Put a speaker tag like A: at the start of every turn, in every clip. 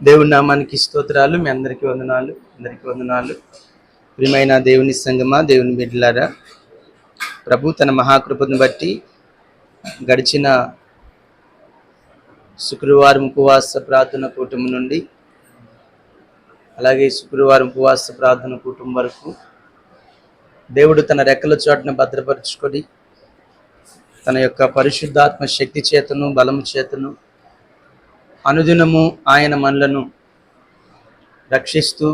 A: దేవుని నామానికి స్తోత్రాలు. మీ అందరికీ వందనాలు. ప్రియమైన దేవుని సంగమా, దేవుని బిడ్డలారా, ప్రభు తన మహాకృపను బట్టి గడిచిన శుక్రవారం ఉపవాస ప్రార్థన కూటమి నుండి అలాగే శుక్రవారం ఉపవాస ప్రార్థన కూటమి వరకు దేవుడు తన రెక్కల చోటును భద్రపరుచుకొని తన యొక్క పరిశుద్ధాత్మ శక్తి చేతను బలము చేతను అనుదినము ఆయన మనలను రక్షిస్తూ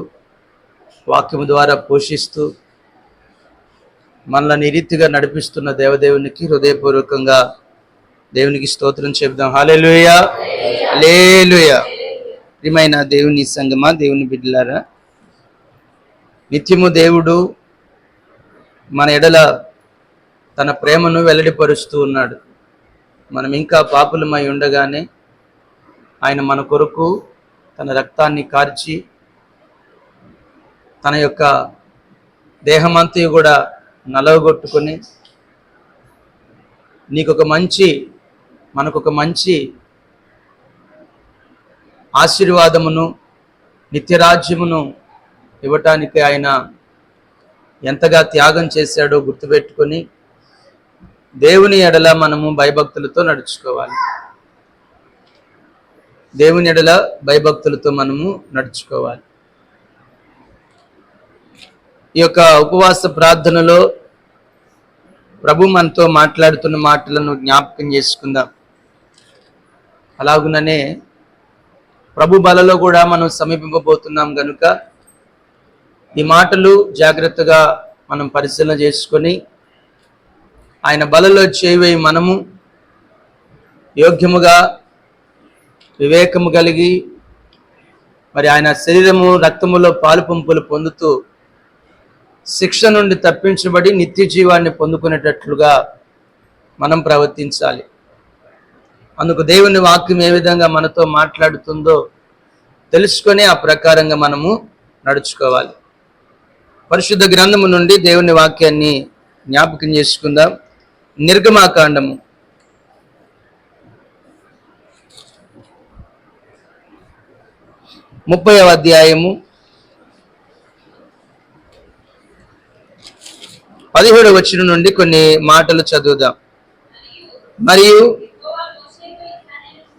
A: వాక్యము ద్వారా పోషిస్తూ మనల్ని ఈ రీతిగా నడిపిస్తున్న దేవదేవునికి హృదయపూర్వకంగా దేవునికి స్తోత్రం చెబుదాం. హల్లెలూయా, హల్లెలూయా. ప్రియమైన దేవుని సంగమా, దేవుని బిడ్డలారా, నిత్యము దేవుడు మన ఎడల తన ప్రేమను వెల్లడిపరుస్తూ ఉన్నాడు. మనం ఇంకా పాపులమై ఉండగానే ఆయన మన కొరకు తన రక్తాన్ని కార్చి తన యొక్క దేహమంతా కూడా నలవగొట్టుకొని మనకొక మంచి ఆశీర్వాదమును నిత్యరాజ్యమును ఇవ్వటానికి ఆయన ఎంతగా త్యాగం చేశాడో గుర్తుపెట్టుకొని దేవుని ఎడల మనము భయభక్తులతో నడుచుకోవాలి. దేవుని ఎడల భయభక్తులతో మనము నడుచుకోవాలి. ఈ యొక్క ఉపవాస ప్రార్థనలో ప్రభు మనతో మాట్లాడుతున్న మాటలను జ్ఞాపకం చేసుకుందాం. అలాగుననే ప్రభు బలలో కూడా మనం సమీపింపబోతున్నాం కనుక ఈ మాటలు జాగ్రత్తగా మనం పరిశీలన చేసుకొని ఆయన బలలో చేయి మనము యోగ్యముగా వివేకము కలిగి మరి ఆయన శరీరము రక్తములో పాలు పంపులు పొందుతూ శిక్ష నుండి తప్పించబడి నిత్య జీవాన్ని పొందుకునేటట్లుగా మనం ప్రవర్తించాలి. అందుకు దేవుని వాక్యం ఏ విధంగా మనతో మాట్లాడుతుందో తెలుసుకొని ఆ ప్రకారంగా మనము నడుచుకోవాలి. పరిశుద్ధ గ్రంథము నుండి దేవుని వాక్యాన్ని జ్ఞాపకం చేసుకుందాం. నిర్గమాకాండము 30వ అధ్యాయము 17వ వచనం నుండి కొన్ని మాటలు చదువుదాం. మరియు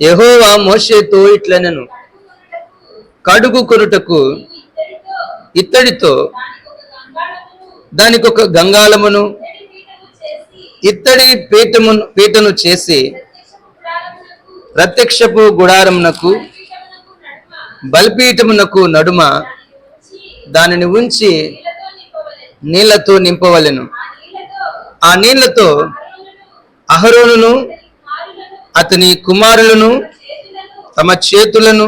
A: యెహోవా మోషేతో ఇట్లనెను, కడుగు కొనుటకు ఇత్తడితో దానికొక గంగాళమును ఇత్తడి పీటను చేసి ప్రత్యక్షపు గుడారమునకు బలిపీఠమునకు నడుమ దానిని ఉంచి నీళ్లతో నింపవలెను. ఆ నీళ్లతో అహరోనును అతని కుమారులను తమ చేతులను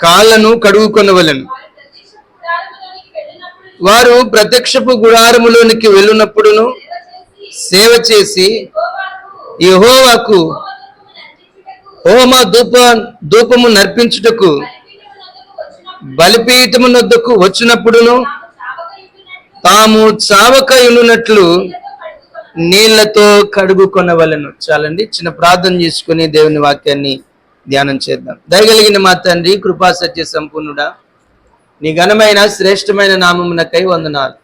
A: కాళ్ళను కడుగుకొనవలెను. వారు ప్రత్యక్షపు గుడారములోనికి వెళ్ళినప్పుడును సేవ చేసి యెహోవాకు హోమ ధూపము నర్పించుటకు బలిపీఠమునొద్దకు వచ్చినప్పుడును తాము చావకయున్నట్లు నీళ్లతో కడుగుకొనవలెను. చాలండి, చిన్న ప్రార్థన చేసుకుని దేవుని వాక్యాన్ని ధ్యానం చేద్దాం. దయగలిగిన మా తండ్రి, కృపా సత్య సంపూర్ణుడా, నీ ఘనమైన శ్రేష్టమైన నామమునకై వందనాలు.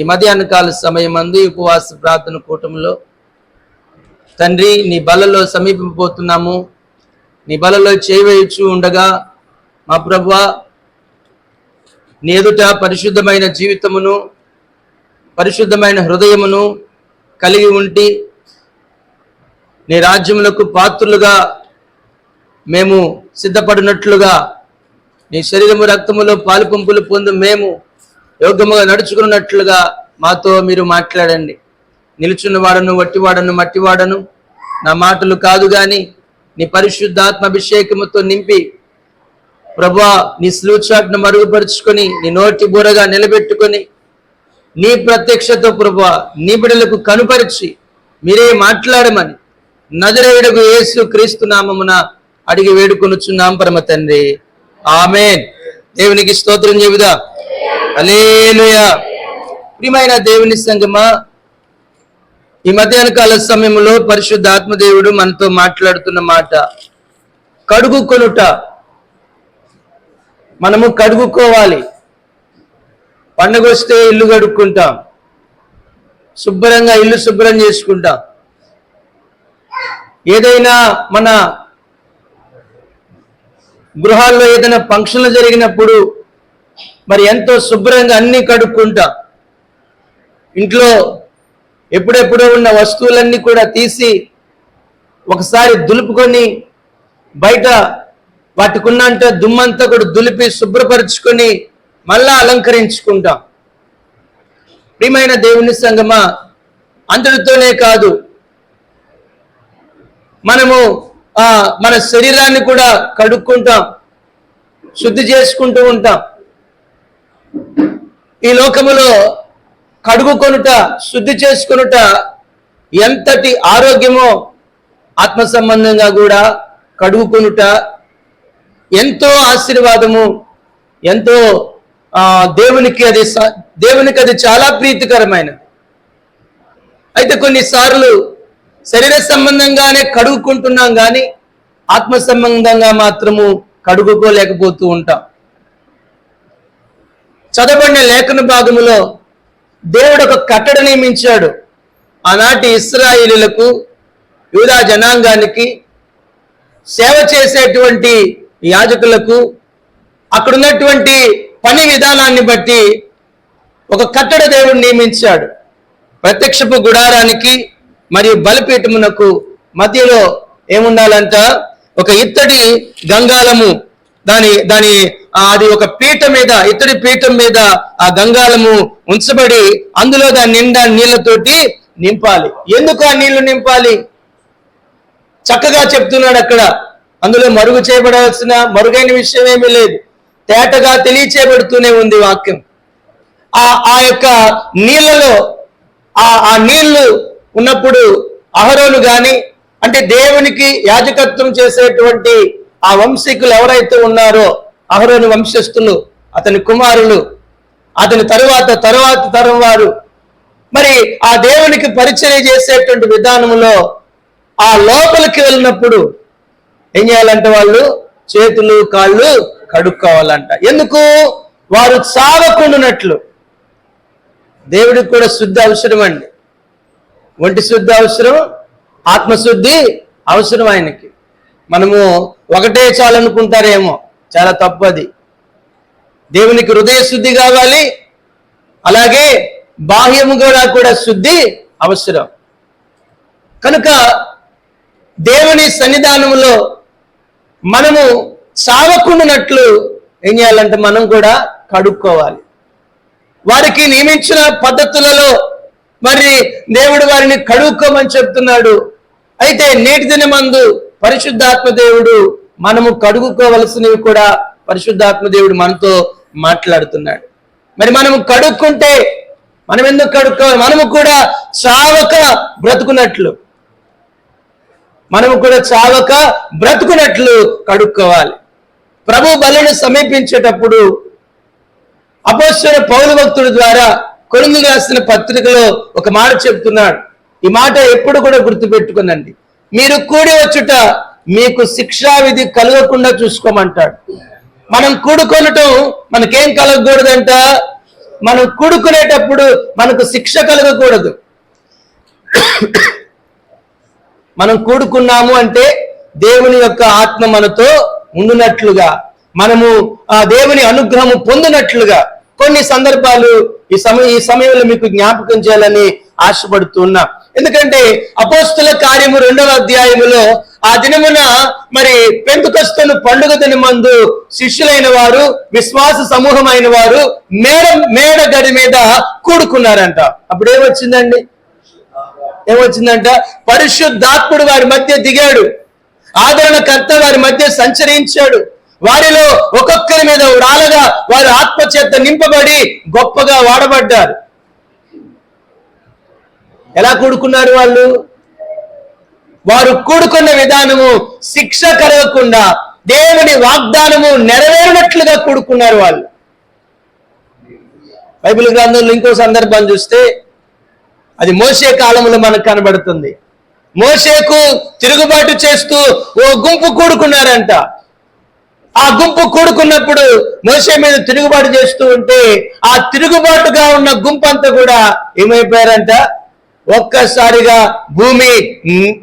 A: ఈ మధ్యాహ్న కాల సమయమందు ఉపవాస ప్రార్థన కూటమిలో తండ్రి నీ బలలో సమీపింపబోతున్నాము. నీ బలలో చేయవేయచ్చు ఉండగా మా ప్రభువా, నీ ఎదుట పరిశుద్ధమైన జీవితమును పరిశుద్ధమైన హృదయమును కలిగి ఉండి నీ రాజ్యములకు పాత్రులుగా మేము సిద్ధపడినట్లుగా నీ శరీరము రక్తములో పాలు పంపులు పొంది మేము యోగ్యముగా నడుచుకున్నట్లుగా మాతో మీరు మాట్లాడండి. నిలుచున్నవాడను వట్టివాడను మట్టివాడను నా మాటలు కాదు గాని నీ పరిశుద్ధాత్మ అభిషేకముతో నింపి ప్రభువా నీ స్లూచాట్ను మరుగుపరుచుకొని నీ నోటి బూరగా నిలబెట్టుకొని నీ ప్రత్యక్షతో ప్రభువా నీ బిడ్డలకు కనుపరిచి మీరే మాట్లాడమని నజరేయుడగు యేసు క్రీస్తు నామమున అడిగి వేడుకొనుచున్నాం పరమ తండ్రి, ఆమేన్. దేవునికి స్తోత్రం చెబుదా. హల్లెలూయా. ప్రియమైన దేవుని సంగమా, ఈ మధ్యాహ్న కాల సమయంలో పరిశుద్ధ ఆత్మదేవుడు మనతో మాట్లాడుతున్న మాట కడుగు కొనుట మనము కడుగుకోవాలి. పండుగ వస్తే ఇల్లు కడుక్కుంటాం, శుభ్రంగా ఇల్లు శుభ్రం చేసుకుంటాం. ఏదైనా మన గృహాల్లో ఏదైనా ఫంక్షన్లు జరిగినప్పుడు మరి ఎంతో శుభ్రంగా అన్నీ కడుక్కుంటాం. ఇంట్లో ఎప్పుడెప్పుడో ఉన్న వస్తువులన్నీ కూడా తీసి ఒకసారి దులుపుకొని బయట వాటికున్నంత దుమ్మంతా కూడా దులిపి శుభ్రపరుచుకొని మళ్ళా అలంకరించుకుంటాం. ప్రియమైన దేవుని సంగమా, అంతటితోనే కాదు, మనము మన శరీరాన్ని కూడా కడుక్కుంటాం, శుద్ధి చేసుకుంటూ ఉంటాం. ఈ లోకములో కడుగుకొనుట, శుద్ధి చేసుకొనుట ఎంతటి ఆరోగ్యమో, ఆత్మ సంబంధంగా కూడా కడుగుకొనుట ఎంతో ఆశీర్వాదము, ఎంతో దేవునికి అది చాలా ప్రీతికరమైనది. అయితే కొన్నిసార్లు శరీర సంబంధంగానే కడుగుకుంటున్నాం కానీ ఆత్మ సంబంధంగా మాత్రము కడుగుకోలేకపోతూ ఉంటాం. చదవబడిన లేఖన భాగములో దేవుడు ఒక కట్టడ నియమించాడు. ఆనాటి ఇశ్రాయేలీయులకు, యూదా జనాంగానికి, సేవ చేసేటువంటి యాజకులకు అక్కడున్నటువంటి పని విధానాన్ని బట్టి ఒక కట్టడ దేవుడు నియమించాడు. ప్రత్యక్షపు గుడారానికి మరియు బలిపీఠమునకు మధ్యలో ఏముండాలంట? ఒక ఇత్తడి గంగాళము, దాని అది ఒక పీఠం మీద, ఇత్తడి పీఠం మీద ఆ గంగాళము ఉంచబడి అందులో దాని నిండా నీళ్లతోటి నింపాలి. ఎందుకు ఆ నీళ్లు నింపాలి? చక్కగా చెప్తున్నాడు అక్కడ. అందులో మరుగు చేయబడాల్సిన మరుగైన విషయం ఏమీ లేదు, తేటగా తెలియచేయబడుతూనే ఉంది వాక్యం. ఆ యొక్క నీళ్లలో ఆ నీళ్లు ఉన్నప్పుడు అహరోను గాని, అంటే దేవునికి యాజకత్వం చేసేటువంటి ఆ వంశీకులు ఎవరైతే ఉన్నారో, అహరోను వంశస్థులు, అతని కుమారులు, అతని తరువాత తరం వారు, మరి ఆ దేవునికి పరిచర్య చేసేటువంటి విధానంలో ఆ లోపలికి వెళ్ళినప్పుడు ఏం చేయాలంట? వాళ్ళు చేతులు కాళ్ళు కడుక్కోవాలంట. ఎందుకు? వారు చావకుండానట్లు. దేవుడికి కూడా శుద్ధి అవసరం అండి. ఒంటి శుద్ధి అవసరం, ఆత్మశుద్ధి అవసరం ఆయనకి. మనము ఒకటే చాలనుకుంటారేమో, చాలా తప్పది. దేవునికి హృదయ శుద్ధి కావాలి, అలాగే బాహ్యము కూడా శుద్ధి అవసరం. కనుక దేవుని సన్నిధానములో మనము చావకుండానట్లు ఏం చేయాలంటే మనం కూడా కడుక్కోవాలి. వారికి నియమించిన పద్ధతులలో మరి దేవుడు వారిని కడుక్కోమని చెప్తున్నాడు. అయితే నేటి దినమందు పరిశుద్ధాత్మ దేవుడు మనము కడుక్కోవలసినవి కూడా పరిశుద్ధాత్మ దేవుడు మనతో మాట్లాడుతున్నాడు. మరి మనము కడుక్కుంటే మనం ఎందుకు కడుక్కోవాలి? మనము కూడా చావక బ్రతుకున్నట్లు, కడుక్కోవాలి. ప్రభు బలిని సమీపించేటప్పుడు అపోస్తలుడైన పౌలు భక్తుడి ద్వారా కొరింథీయులకు రాసిన పత్రికలో ఒక మాట చెప్తున్నాడు. ఈ మాట ఎప్పుడు కూడా గుర్తుపెట్టుకునండి. మీరు కూడి వచ్చుట మీకు శిక్షా విధి కలగకుండా చూసుకోమంటాడు. మనం కూడుకొనటం మనకేం కలగకూడదంట? మనం కూడుకునేటప్పుడు మనకు శిక్ష కలగకూడదు. మనం కూడుకున్నాము అంటే దేవుని యొక్క ఆత్మ మనతో ఉండునట్లుగా, మనము ఆ దేవుని అనుగ్రహము పొందినట్లుగా కొన్ని సందర్భాలు ఈ సమయంలో మీకు జ్ఞాపకం చేయాలని ఆశపడుతున్నా. ఎందుకంటే అపోస్తుల కార్యము 2వ అధ్యాయములో ఆ దినమున మరి పెంతెకొస్తు పండుగ దినమందు శిష్యులైన వారు, విశ్వాస సమూహమైన వారు మేడ గడి మీద కూడుకున్నారంట. అప్పుడు ఏమొచ్చిందంట? పరిశుద్ధాత్ముడు వారి మధ్య దిగాడు, ఆదరణకర్త వారి మధ్య సంచరించాడు. వారిలో ఒక్కొక్కరి మీద రాలగా వారు ఆత్మచేత నింపబడి గొప్పగా వాడబడ్డారు. ఎలా కూడుకున్నారు వాళ్ళు? వారు కూడుకున్న విధానము శిక్ష కలగకుండా దేవుని వాగ్దానము నెరవేరినట్లుగా కూడుకున్నారు వాళ్ళు. బైబిల్ గ్రంథంలో ఇంకో సందర్భం చూస్తే అది మోషే కాలంలో మనకు కనబడుతుంది. మోషేకు తిరుగుబాటు చేస్తూ ఓ గుంపు కూడుకున్నారంట. ఆ గుంపు కూడుకున్నప్పుడు మోషే మీద తిరుగుబాటు చేస్తూ ఉంటే ఆ తిరుగుబాటుగా ఉన్న గుంపు అంతా కూడా ఏమైపోయారంట, ఒక్కసారిగా భూమి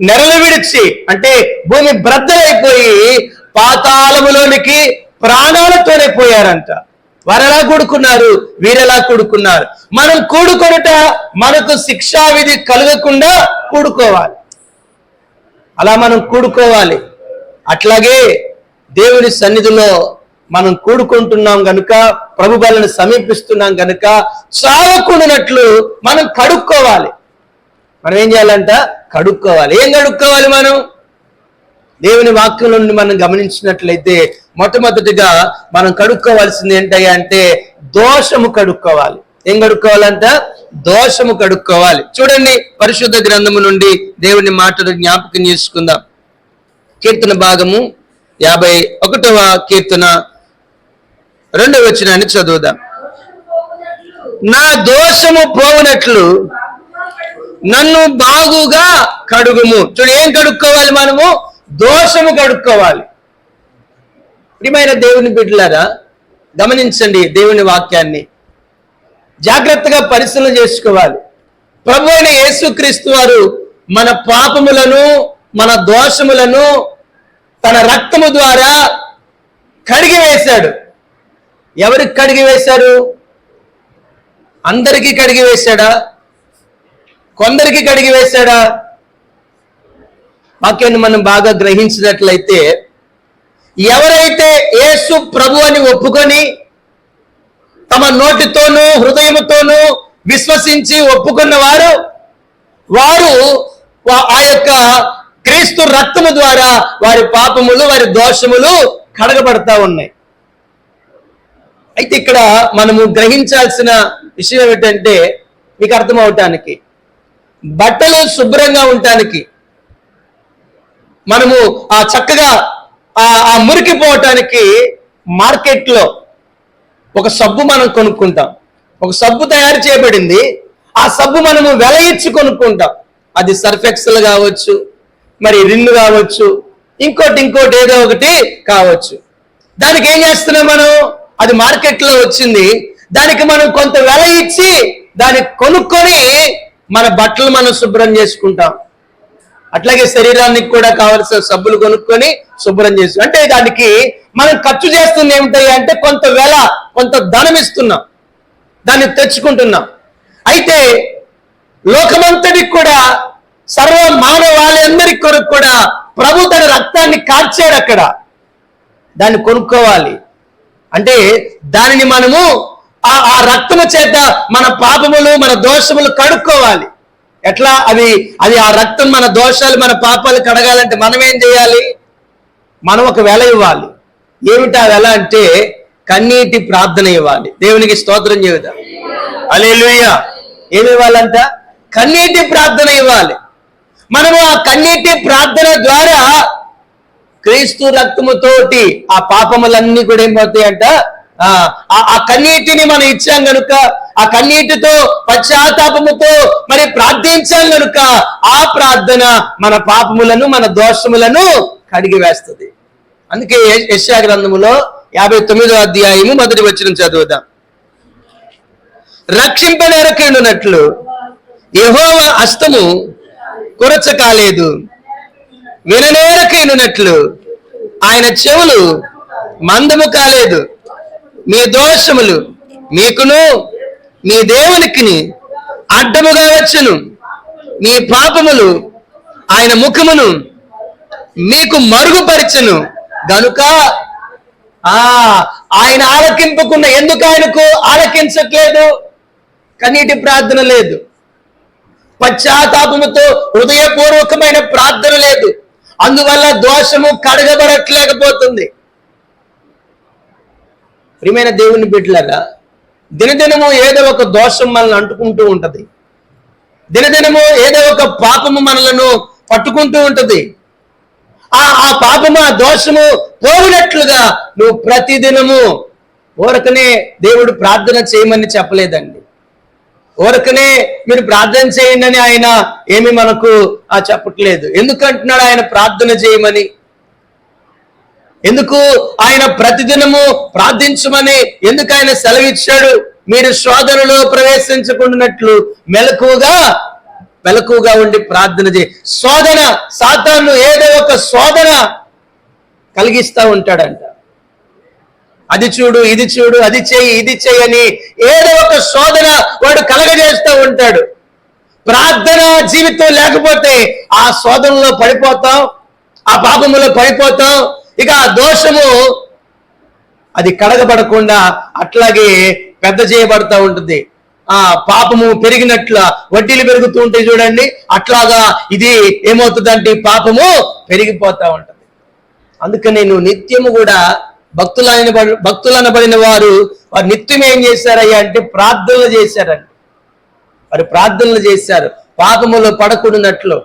A: నెరలు విడిచి, అంటే భూమి బ్రద్దలైపోయి పాతాళములోనికి ప్రాణాలతోనే పోయారంట. వారెలా కూడుకున్నారు, వీరెలా కూడుకున్నారు. మనం కూడుకొనుట మనకు శిక్షా విధి కలగకుండా కూడుకోవాలి. అలా మనం కూడుకోవాలి. అట్లాగే దేవుని సన్నిధిలో మనం కూడుకుంటున్నాం గనుక, ప్రభు బలను సమీపిస్తున్నాం గనుక చావకుండానట్లు మనం కడుక్కోవాలి. మనం ఏం చేయాలంట, కడుక్కోవాలి. ఏం కడుక్కోవాలి? మనం దేవుని వాక్యం నుండి మనం గమనించినట్లయితే మొట్టమొదటిగా మనం కడుక్కోవాల్సింది ఏంటయ్యా అంటే దోషము కడుక్కోవాలి. ఏం కడుక్కోవాలంట? దోషము కడుక్కోవాలి. చూడండి, పరిశుద్ధ గ్రంథము నుండి దేవుని మాటను జ్ఞాపకం చేసుకుందాం. కీర్తన భాగము 51వ కీర్తన 2వ వచనాన్ని చదువుదాం. నా దోషము పోవునట్లు నన్ను బాగుగా కడుగుము. చూడు, ఏం కడుక్కోవాలి? మనము దోషము కడుక్కోవాలి. ప్రియమైన దేవుని బిడ్డలారా, గమనించండి, దేవుని వాక్యాన్ని జాగ్రత్తగా పరిశీలన చేసుకోవాలి. ప్రభు అయిన యేసుక్రీస్తు వారు మన పాపములను, మన దోషములను తన రక్తము ద్వారా కడిగి వేశాడు. ఎవరికి కడిగి వేశాడు? అందరికీ కడిగి వేశాడా? కొందరికి కడిగి వేశాడా? వాక్యాన్ని మనం బాగా గ్రహించినట్లయితే, ఎవరైతే యేసు ప్రభు అని ఒప్పుకొని తమ నోటితోనూ హృదయముతోనూ విశ్వసించి ఒప్పుకున్న వారు ఆ యొక్క క్రీస్తు రక్తము ద్వారా వారి పాపములు, వారి దోషములు కడగబడతా ఉన్నాయి. అయితే ఇక్కడ మనము గ్రహించాల్సిన విషయం ఏమిటంటే, మీకు అర్థం అవటానికి, బట్టలు శుభ్రంగా ఉండటానికి, మనము ఆ చక్కగా ఆ మురికిపోవటానికి మార్కెట్లో ఒక సబ్బు మనం కొనుక్కుంటాం. ఒక సబ్బు తయారు చేయబడింది. ఆ సబ్బు మనము వెల ఇచ్చి కొనుక్కుంటాం. అది సర్ఫ్ ఎక్సెల్ కావచ్చు, మరి రిన్ కావచ్చు, ఇంకోటి ఏదో ఒకటి కావచ్చు. దానికి ఏం చేస్తున్నాం మనం? అది మార్కెట్లో వచ్చింది, దానికి మనం కొంత వెల ఇచ్చి దాన్ని కొనుక్కొని మన బట్టలు మనం శుభ్రం చేసుకుంటాం. అట్లాగే శరీరానికి కూడా కావలసిన సబ్బులు కొనుక్కొని శుభ్రం చేసి, అంటే దానికి మనం ఖర్చు చేస్తుంది ఏమిటి అంటే కొంత వెల, కొంత ధనం ఇస్తున్నాం, దాన్ని తెచ్చుకుంటున్నాం. అయితే లోకమంతటికి కూడా, సర్వ మానవాళి కొరకు కూడా ప్రభు తన రక్తాన్ని కార్చాడు. అక్కడ దాన్ని కొనుక్కోవాలి అంటే దానిని మనము ఆ రక్తము చేత మన పాపములు, మన దోషములు కడుక్కోవాలి. ఎట్లా? అది ఆ రక్తం మన దోషాలు, మన పాపాలు కడగాలంటే మనం ఏం చేయాలి? మనం ఒక వెల ఇవ్వాలి. ఏమిటి ఆ వెల అంటే కన్నీటి ప్రార్థన ఇవ్వాలి. దేవునికి స్తోత్రం చెబుదాం. హల్లెలూయా. ఏమి ఇవ్వాలంట? కన్నీటి ప్రార్థన ఇవ్వాలి. మనము ఆ కన్నీటి ప్రార్థన ద్వారా క్రీస్తు రక్తముతోటి ఆ పాపములన్నీ కూడా ఏమవుతాయంట, ఆ కన్నీటిని మనం ఇచ్చాం కనుక, ఆ కన్నీటితో పశ్చాత్తాపముతో మరి ప్రార్థించాం కనుక ఆ ప్రార్థన మన పాపములను, మన దోషములను కడిగి వేస్తుంది. అందుకే యెషయా గ్రంథములో 59వ అధ్యాయము 1వ వచనం చదువుదాం. రక్షింపనేరకుండునట్లు యెహోవా హస్తము కురచ కాలేదు, విననేరకుండునట్లు ఆయన చెవులు మందము కాలేదు. మీ దోషములు మీకును మీ దేవునికి అడ్డముగా వచ్చును, మీ పాపములు ఆయన ముఖమును మీకు మరుగుపరచను గనుక ఆయన ఆలకింపకుండా. ఎందుకు ఆయనకు ఆలకించట్లేదు? కన్నీటి ప్రార్థన లేదు, పశ్చాత్తాపముతో హృదయపూర్వకమైన ప్రార్థన లేదు. అందువల్ల దోషము కడగబడట్లేకపోతుంది. ప్రియమైన దేవుని బిడ్డలారా, దినదినము ఏదో ఒక దోషం మనల్ని అంటుకుంటూ ఉంటది. దినదినము ఏదో ఒక పాపము మనలను పట్టుకుంటూ ఉంటది. ఆ పాపము, ఆ దోషము పోవునట్లుగా నువ్వు ప్రతిదినము ఊరకనే దేవుడు ప్రార్థన చేయమని చెప్పలేదండి. ఊరకనే మీరు ప్రార్థన చేయండి అని ఆయన ఏమి మనకు చెప్పట్లేదు. ఎందుకంటున్నాడు ఆయన ప్రార్థన చేయమని? ఎందుకు ఆయన ప్రతిదినము ప్రార్థించమని ఎందుకు ఆయన సెలవిచ్చాడు? మీరు శోధనలో ప్రవేశించకుండానట్లు మెలకుగా ఉండి ప్రార్థన చేయి. శోధన, సాతాను ఏదో ఒక శోధన కలిగిస్తా ఉంటాడంట. అది చూడు, ఇది చూడు, అది చెయ్యి, ఇది చెయ్యని ఏదో ఒక శోధన వాడు కలగజేస్తూ ఉంటాడు. ప్రార్థన జీవితం లేకపోతే ఆ శోధనలో పడిపోతాం, ఆ పాపములో పడిపోతాం. ఇక ఆ దోషము అది కడగబడకుండా అట్లాగే పెద్ద చేయబడతా ఉంటుంది. ఆ పాపము పెరిగినట్ల వడ్డీలు పెరుగుతూ ఉంటాయి చూడండి, అట్లాగా ఇది ఏమవుతుందంటే పాపము పెరిగిపోతా ఉంటుంది. అందుకని నువ్వు నిత్యము కూడా భక్తులనబడిన వారు నిత్యం ఏం చేశారయ్యా అంటే ప్రార్థనలు చేశారండి. వారు ప్రార్థనలు చేశారు, పాపములో పడకూడనట్లు,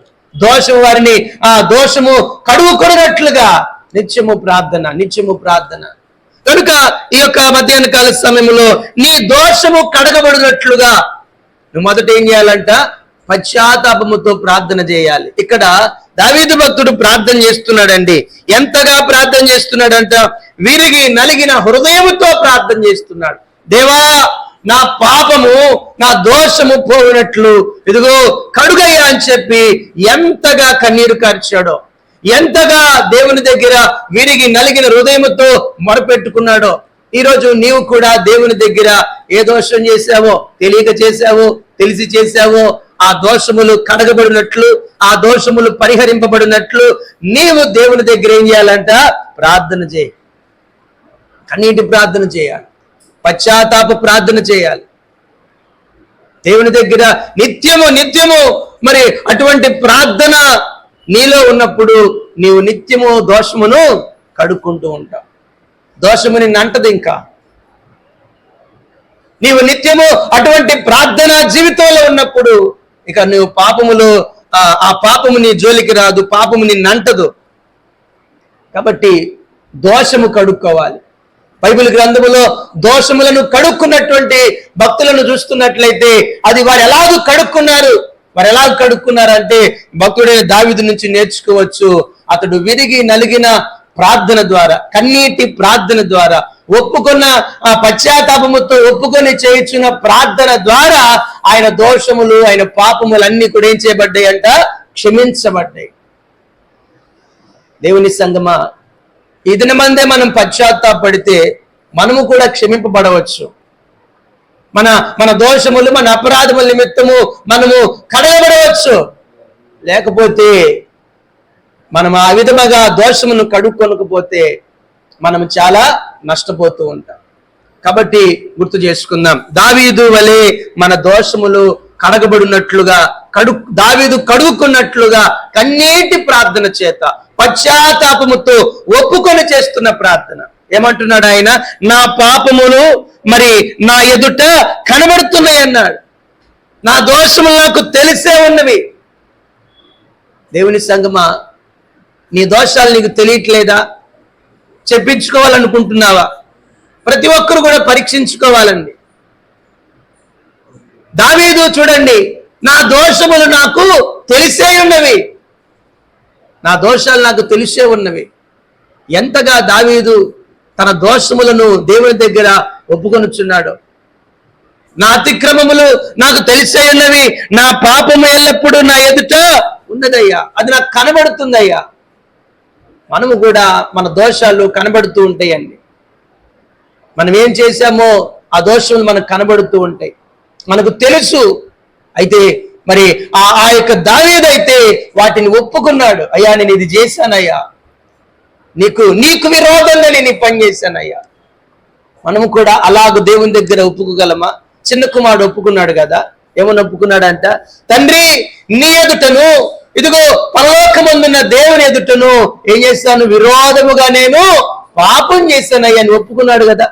A: వారిని ఆ దోషము కడుగుకొనట్లుగా నిత్యము ప్రార్థన. కనుక ఈ యొక్క మధ్యాహ్న కాల సమయంలో నీ దోషము కడగబడినట్లుగా నువ్వు మొదట ఏం చేయాలంట? పశ్చాత్తాపముతో ప్రార్థన చేయాలి. ఇక్కడ దావీదు భక్తుడు ప్రార్థన చేస్తున్నాడండి. ఎంతగా ప్రార్థన చేస్తున్నాడంట? విరిగి నలిగిన హృదయముతో ప్రార్థన చేస్తున్నాడు. దేవా, నా పాపము, నా దోషము పోయినట్లు ఇదిగో కడుగయ్యా అని చెప్పి ఎంతగా కన్నీరు కార్చాడో, ఎంతగా దేవుని దగ్గర విరిగి నలిగిన హృదయముతో మొరపెట్టుకున్నాడో. ఈరోజు నీవు కూడా దేవుని దగ్గర ఏ దోషం చేశావో, తెలియక చేశావో, తెలిసి చేశావో, ఆ దోషములు కడగబడినట్లు, ఆ దోషములు పరిహరింపబడినట్లు నీవు దేవుని దగ్గర ఏం చేయాలంట? ప్రార్థన చేయి. కన్నీటి ప్రార్థన చేయాలి, పశ్చాత్తాప ప్రార్థన చేయాలి. దేవుని దగ్గర నిత్యము మరి అటువంటి ప్రార్థన నీలో ఉన్నప్పుడు నీవు నిత్యము దోషమును కడుక్కుంటూ ఉంటావు. దోషముని నంటది. ఇంకా నీవు నిత్యము అటువంటి ప్రార్థన జీవితంలో ఉన్నప్పుడు ఇక నువ్వు ఆ పాపము నీ జోలికి రాదు, పాపము నీ నంటదు. కాబట్టి దోషము కడుక్కోవాలి. బైబిల్ గ్రంథములో దోషములను కడుక్కున్నటువంటి భక్తులను చూస్తున్నట్లయితే అది వారు ఎలాగూ కడుక్కున్నారంటే భక్తుడైన దావీదు నుంచి నేర్చుకోవచ్చు. అతడు విరిగి నలిగిన ప్రార్థన ద్వారా, కన్నీటి ప్రార్థన ద్వారా, ఒప్పుకున్న ఆ పశ్చాత్తాపముతో ఒప్పుకొని చేయించిన ప్రార్థన ద్వారా ఆయన దోషములు, ఆయన పాపములు అన్ని కూడా ఏం చేయబడ్డాయి అంట? క్షమించబడ్డాయి. దేవుని సంగమా, ఈ దినమందే మనం పశ్చాత్తాపడితే మనము కూడా క్షమింపబడవచ్చు. మన దోషములు, మన అపరాధముల నిమిత్తము మనము కడగబడవచ్చు. లేకపోతే మనం ఆ విధముగా దోషమును కడుక్కొనకపోతే మనం చాలా నష్టపోతూ ఉంటాం. కాబట్టి గుర్తు చేసుకుందాం, దావీదు వలె మన దోషములు కడగబడినట్లుగా, దావీదు కడుక్కున్నట్లుగా కన్నీటి ప్రార్థన చేత, పశ్చాత్తాపముతో ఒప్పుకొని చేస్తున్న ప్రార్థన. ఏమంటున్నాడు ఆయన? నా పాపములు మరి నా ఎదుట కనబడుతున్నాయి అన్నాడు. నా దోషములు నాకు తెలిసే ఉన్నవి. దేవుని సంగమా, నీ దోషాలు నీకు తెలియట్లేదా? చెప్పించుకోవాలనుకుంటున్నావా? ప్రతి ఒక్కరు కూడా పరీక్షించుకోవాలండి. దావీదు చూడండి, నా దోషములు నాకు తెలిసే ఉన్నవి, నా దోషాలు నాకు తెలిసే ఉన్నవి. ఎంతగా దావీదు తన దోషములను దేవుని దగ్గర ఒప్పుకొనుచున్నాడు. నా అతిక్రమములు నాకు తెలిసే ఉన్నవి, నా పాపము ఎల్లప్పుడూ నా ఎదుట ఉన్నదయ్యా, అది నాకు కనబడుతుందయ్యా. మనము కూడా మన దోషాలు కనబడుతూ ఉంటాయండి. మనం ఏం చేశామో ఆ దోషములు మనకు కనబడుతూ ఉంటాయి, మనకు తెలుసు. అయితే మరి ఆ యొక్క దావీదైతే వాటిని ఒప్పుకున్నాడు. అయ్యా, నేను ఇది చేశానయ్యా, నీకు విరోధంగా నేను ఈ పని చేశానయ్యా. మనము కూడా అలాగ దేవుని దగ్గర ఒప్పుకోగలమా? చిన్న కుమారుడు ఒప్పుకున్నాడు కదా. ఏమని ఒప్పుకున్నాడంట? తండ్రి, నీ ఎదుటను, ఇదిగో పరలోకమందున్న దేవుని ఎదుటను ఏం చేశాను? విరోధముగా నేను పాపం చేశానయ్యా అని ఒప్పుకున్నాడు కదా.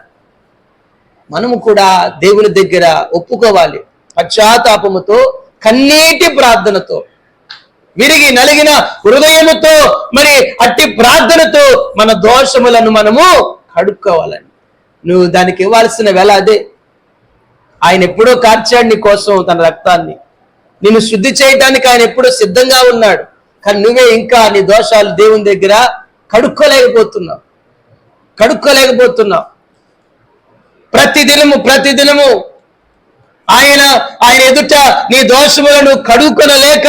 A: మనము కూడా దేవుని దగ్గర ఒప్పుకోవాలి. పశ్చాత్తాపముతో, కన్నీటి ప్రార్థనతో, విరిగి నలిగిన హృదయముతో, మరి అట్టి ప్రార్థనతో మన దోషములను మనము కడుక్కోవాలని. నువ్వు దానికి ఇవ్వాల్సిన వెల అదే. ఆయన ఎప్పుడో కార్చాడు నీ కోసం తన రక్తాన్ని. నిన్ను శుద్ధి చేయడానికి ఆయన ఎప్పుడో సిద్ధంగా ఉన్నాడు. కానీ నువ్వే ఇంకా నీ దోషాలు దేవుని దగ్గర కడుక్కోలేకపోతున్నావు. కడుక్కోలేకపోతున్నావు. ప్రతిదినము ఆయన ఎదుట నీ దోషములను కడుక్కొనలేక,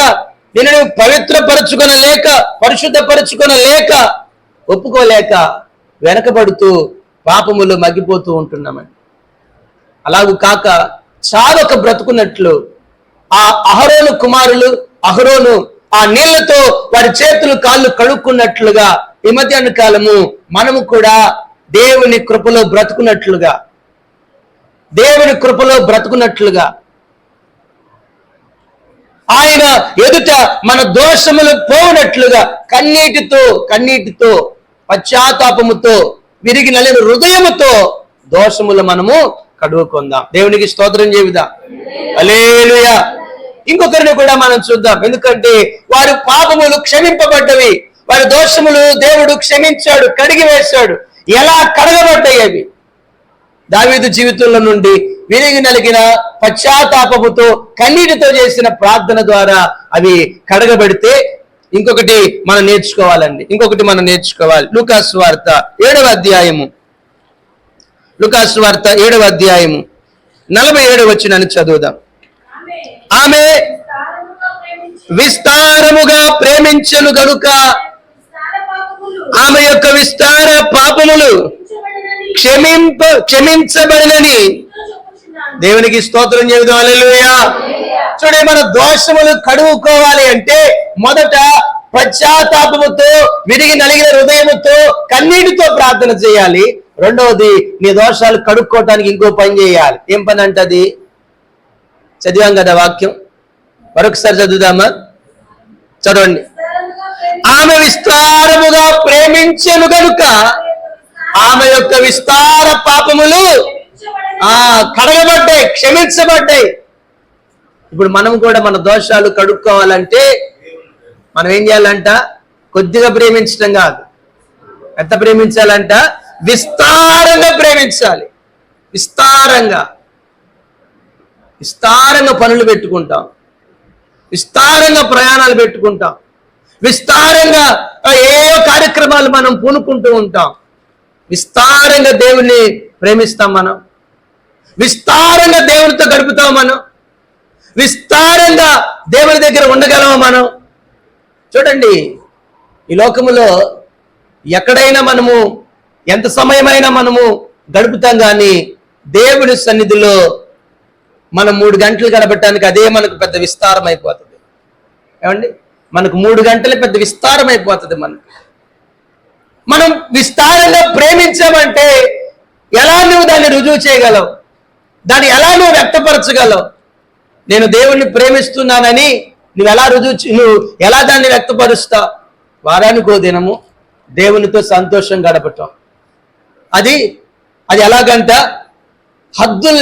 A: నిన్ను పవిత్రపరచుకొనలేక, పరిశుద్ధపరచుకొనలేక, ఒప్పుకోలేక వెనకబడుతూ పాపములు మగ్గిపోతూ ఉంటున్నామండి. అలాగూ కాక చావక బ్రతుకున్నట్లు ఆ అహరోను కుమారులు ఆ నీళ్లతో వారి చేతులు కాళ్ళు కడుక్కున్నట్లుగా ఈ మధ్యాహ్న కాలము మనము కూడా దేవుని కృపలో బ్రతుకున్నట్లుగా ఆయన ఎదుట మన దోషములు పోవునట్లుగా కన్నీటితో పశ్చాత్తాపముతో విరిగి నలిగిన హృదయముతో దోషములు మనము కడుగుకుందాం. దేవునికి స్తోత్రం చేయుదాం. హల్లెలూయా. ఇంకొకరిని కూడా మనం చూద్దాం. ఎందుకంటే వారి పాపములు క్షమింపబడ్డవి, వారి దోషములు దేవుడు క్షమించాడు, కడిగి వేశాడు. ఎలా కడగబడ్డాయి అవి? దావీదు జీవితంలో నుండి విరిగి నలిగిన పశ్చాత్తాపముతో కన్నీటితో చేసిన ప్రార్థన ద్వారా అవి కడగబడితే ఇంకొకటి మనం నేర్చుకోవాలి. లూకాసు వార్త 7వ అధ్యాయము 47వ వచనాన్ని చదువుదాం. ఆమె విస్తారముగా ప్రేమించెను గనుక ఆమె యొక్క విస్తార పాపములు క్షమించబడినని దేవునికి స్తోత్రం చేద్దాం. హల్లెలూయా. చూడండి, మన దోషములు కడుగుకోవాలి అంటే మొదట పశ్చాత్తాపముతో విరిగి నలిగిన హృదయముతో కన్నీటితో ప్రార్థన చేయాలి. రెండవది, నీ దోషాలు కడుక్కోవటానికి ఇంకో పని చేయాలి. ఏం పని అంటది? చదివాం కదా వాక్యం, మరొకసారి చదువుదామా? చదవండి. ఆమె విస్తారముగా ప్రేమించెను గనుక ఆమె యొక్క విస్తార పాపములు కడగబడ్డాయి, క్షమించబడ్డాయి. ఇప్పుడు మనం కూడా మన దోషాలు కడుక్కోవాలంటే మనం ఏం చేయాలంట? కొద్దిగా ప్రేమించడం కాదు, ఎంత ప్రేమించాలంట? విస్తారంగా ప్రేమించాలి. విస్తారంగా పనులు పెట్టుకుంటాం, విస్తారంగా ప్రయాణాలు పెట్టుకుంటాం, విస్తారంగా ఏవో కార్యక్రమాలు మనం పూనుకుంటూ ఉంటాం. విస్తారంగా దేవుణ్ణి ప్రేమిస్తాం, మనం విస్తారంగా దేవునితో గడుపుతాం, మనం విస్తారంగా దేవుని దగ్గర ఉండగలము మనం. చూడండి, ఈ లోకములో ఎక్కడైనా మనము ఎంత సమయమైనా మనము గడుపుతాం, కానీ దేవుని సన్నిధిలో మనం 3 గంటలు గడపడానికి అదే మనకు పెద్ద విస్తారం అయిపోతుంది. ఏమండి, మనకు 3 గంటలే పెద్ద విస్తారం అయిపోతుంది. మనం విస్తారంగా ప్రేమించామంటే ఎలా నువ్వు దాన్ని రుజువు చేయగలవు? దాన్ని ఎలా నువ్వు వ్యక్తపరచగలవు? నేను దేవుణ్ణి ప్రేమిస్తున్నానని నువ్వు ఎలా దాన్ని వ్యక్తపరుస్తావు? వారానికో దినము దేవునితో సంతోషం గడపటం, అది ఎలాగంట? హద్దులు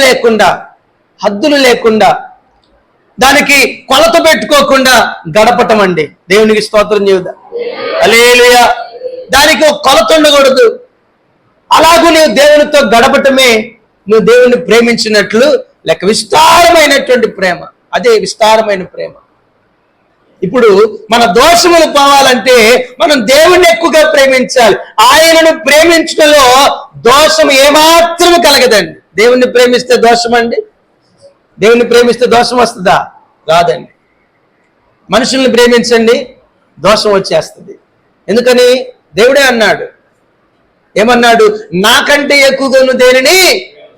A: లేకుండా దానికి కొలత పెట్టుకోకుండా గడపటం అండి. దేవునికి స్తోత్రం చేయుదా. హల్లెలూయా. దానికి ఒక కొలత ఉండకూడదు. అలాగూ నీవు దేవునితో గడపటమే నువ్వు దేవుని ప్రేమించినట్లు లెక్క. విస్తారమైనటువంటి ప్రేమ, అదే విస్తారమైన ప్రేమ. ఇప్పుడు మన దోషములు పోవాలంటే మనం దేవుణ్ణి ఎక్కువగా ప్రేమించాలి. ఆయనను ప్రేమించడంలో దోషం ఏమాత్రం కలగదండి. దేవుణ్ణి ప్రేమిస్తే దోషం అండి? దేవుణ్ణి ప్రేమిస్తే దోషం వస్తుందా? రాదండి. మనుషుల్ని ప్రేమించండి, దోషం వచ్చేస్తుంది. ఎందుకని? దేవుడే అన్నాడు. ఏమన్నాడు? నాకంటే ఎక్కువగా నువ్వు దేనిని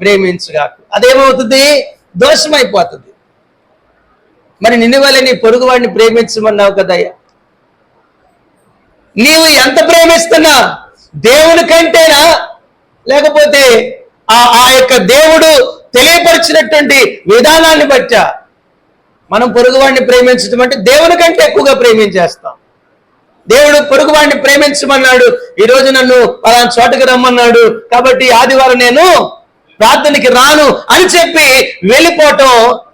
A: ప్రేమించుగాకు. అదేమవుతుంది? దోషం అయిపోతుంది. మరి నిన్ను వల్ల నీ పొరుగు వాడిని ప్రేమించమన్నావు కదయ్యా. నీవు ఎంత ప్రేమిస్తున్నా దేవుని కంటేనా, లేకపోతే ఆ యొక్క దేవుడు తెలియపరిచినటువంటి విధానాన్ని బట్టా మనం పొరుగువాడిని ప్రేమించడం అంటే దేవుని కంటే ఎక్కువగా ప్రేమించేస్తాం. దేవుడు పొరుగువాడిని ప్రేమించమన్నాడు. ఈరోజు నన్ను అలా చోటకి రమ్మన్నాడు కాబట్టి ఆదివారం నేను ప్రార్థనకి రాను అని చెప్పి వెళ్ళిపోవటం